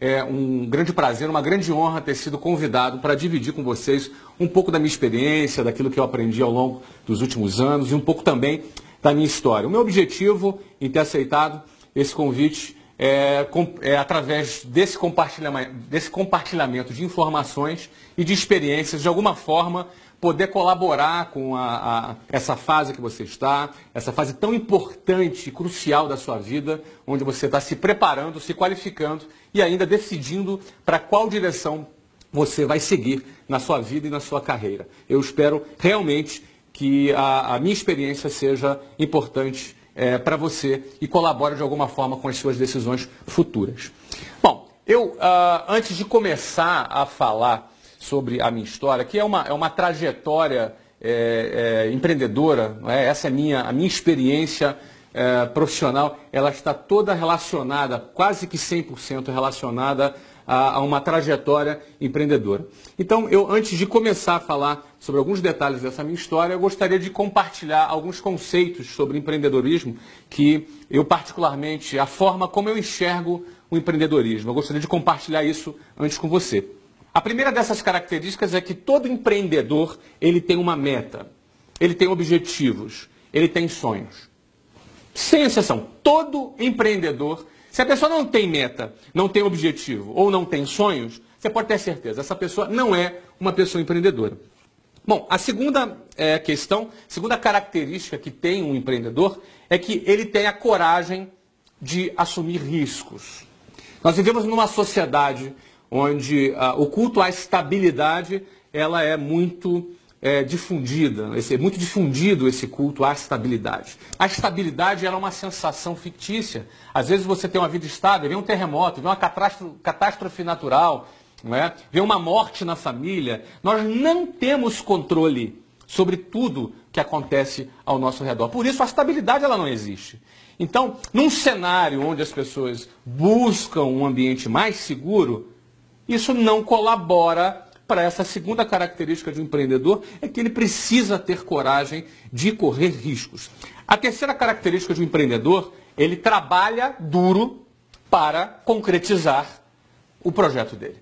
É um grande prazer, uma grande honra ter sido convidado para dividir com vocês um pouco da minha experiência, daquilo que eu aprendi ao longo dos últimos anos e um pouco também da minha história. O meu objetivo em ter aceitado esse convite é através desse compartilhamento de informações e de experiências, de alguma forma, poder colaborar com essa fase que você está, essa fase tão importante e crucial da sua vida, onde você está se preparando, se qualificando e ainda decidindo para qual direção você vai seguir na sua vida e na sua carreira. Eu espero realmente que a minha experiência seja importante para você e colabore de alguma forma com as suas decisões futuras. Bom, antes de começar a falar sobre a minha história, que é uma trajetória empreendedora, não é? Essa é a minha experiência profissional, ela está toda relacionada, quase que 100% relacionada a uma trajetória empreendedora. Então, antes de começar a falar sobre alguns detalhes dessa minha história, eu gostaria de compartilhar alguns conceitos sobre empreendedorismo que eu particularmente, a forma como eu enxergo o empreendedorismo. Eu gostaria de compartilhar isso antes com você. A primeira dessas características é que todo empreendedor, ele tem uma meta, ele tem objetivos, ele tem sonhos. Sem exceção, todo empreendedor, se a pessoa não tem meta, não tem objetivo ou não tem sonhos, você pode ter certeza, essa pessoa não é uma pessoa empreendedora. Bom, a segunda segunda característica que tem um empreendedor é que ele tem a coragem de assumir riscos. Nós vivemos numa sociedade onde o culto à estabilidade ela é muito difundida, é muito difundido esse culto à estabilidade. A estabilidade ela é uma sensação fictícia. Às vezes você tem uma vida estável, vem um terremoto, vem uma catástrofe natural, não é? Vem uma morte na família. Nós não temos controle sobre tudo que acontece ao nosso redor. Por isso a estabilidade ela não existe. Então, num cenário onde as pessoas buscam um ambiente mais seguro, isso não colabora para essa segunda característica de um empreendedor, é que ele precisa ter coragem de correr riscos. A terceira característica de um empreendedor, ele trabalha duro para concretizar o projeto dele.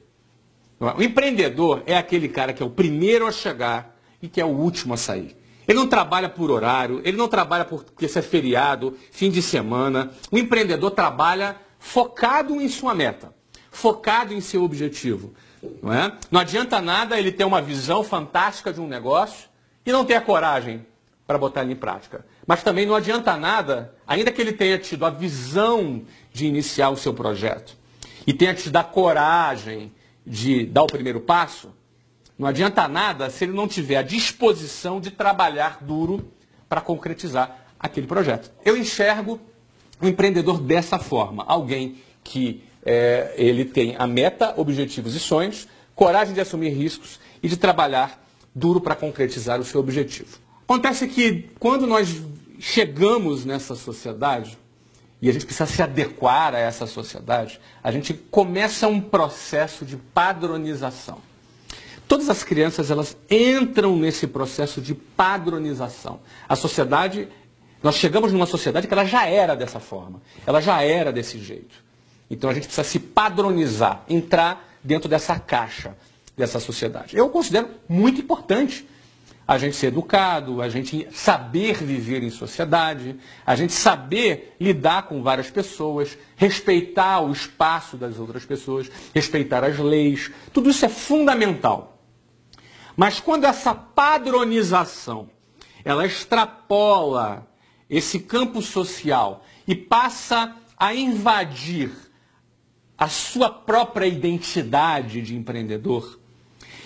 O empreendedor é aquele cara que é o primeiro a chegar e que é o último a sair. Ele não trabalha por horário, ele não trabalha porque isso é feriado, fim de semana. O empreendedor trabalha focado em sua meta, focado em seu objetivo. Não é? Não adianta nada ele ter uma visão fantástica de um negócio e não ter a coragem para botar ele em prática. Mas também não adianta nada, ainda que ele tenha tido a visão de iniciar o seu projeto e tenha tido a coragem de dar o primeiro passo, não adianta nada se ele não tiver a disposição de trabalhar duro para concretizar aquele projeto. Eu enxergo um empreendedor dessa forma, alguém que ele tem a meta, objetivos e sonhos, coragem de assumir riscos e de trabalhar duro para concretizar o seu objetivo. Acontece que quando nós chegamos nessa sociedade, e a gente precisa se adequar a essa sociedade, a gente começa um processo de padronização. Todas as crianças, elas entram nesse processo de padronização. A sociedade, nós chegamos numa sociedade que ela já era dessa forma, ela já era desse jeito. Então a gente precisa se padronizar, entrar dentro dessa caixa, dessa sociedade. Eu considero muito importante a gente ser educado, a gente saber viver em sociedade, a gente saber lidar com várias pessoas, respeitar o espaço das outras pessoas, respeitar as leis. Tudo isso é fundamental. Mas quando essa padronização, ela extrapola esse campo social e passa a invadir a sua própria identidade de empreendedor,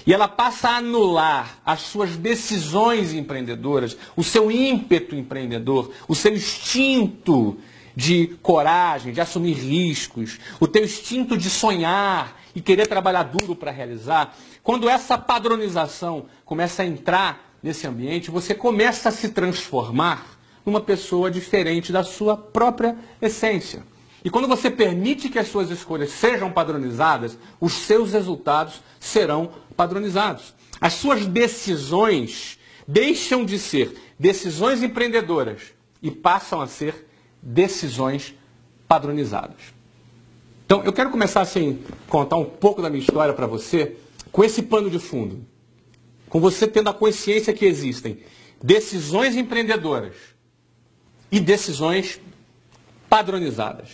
e ela passa a anular as suas decisões empreendedoras, o seu ímpeto empreendedor, o seu instinto de coragem, de assumir riscos, o teu instinto de sonhar e querer trabalhar duro para realizar. Quando essa padronização começa a entrar nesse ambiente, você começa a se transformar numa pessoa diferente da sua própria essência. E quando você permite que as suas escolhas sejam padronizadas, os seus resultados serão padronizados. As suas decisões deixam de ser decisões empreendedoras e passam a ser decisões padronizadas. Então, eu quero começar assim, contar um pouco da minha história para você, com esse pano de fundo. Com você tendo a consciência que existem decisões empreendedoras e decisões padronizadas.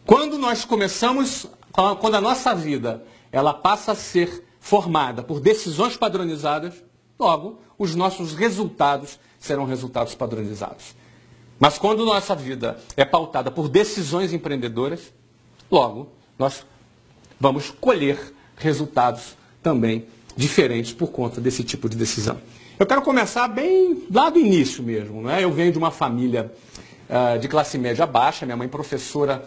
Quando a nossa vida, ela passa a ser formada por decisões padronizadas, logo, os nossos resultados serão resultados padronizados. Mas quando nossa vida é pautada por decisões empreendedoras, logo, nós vamos colher resultados também diferentes por conta desse tipo de decisão. Eu quero começar bem lá do início mesmo, não é? Eu venho de uma família de classe média baixa, minha mãe professora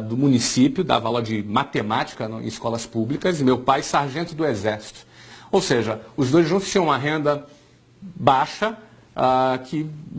do município, dava aula de matemática em escolas públicas, e meu pai sargento do Exército. Ou seja, os dois juntos tinham uma renda baixa que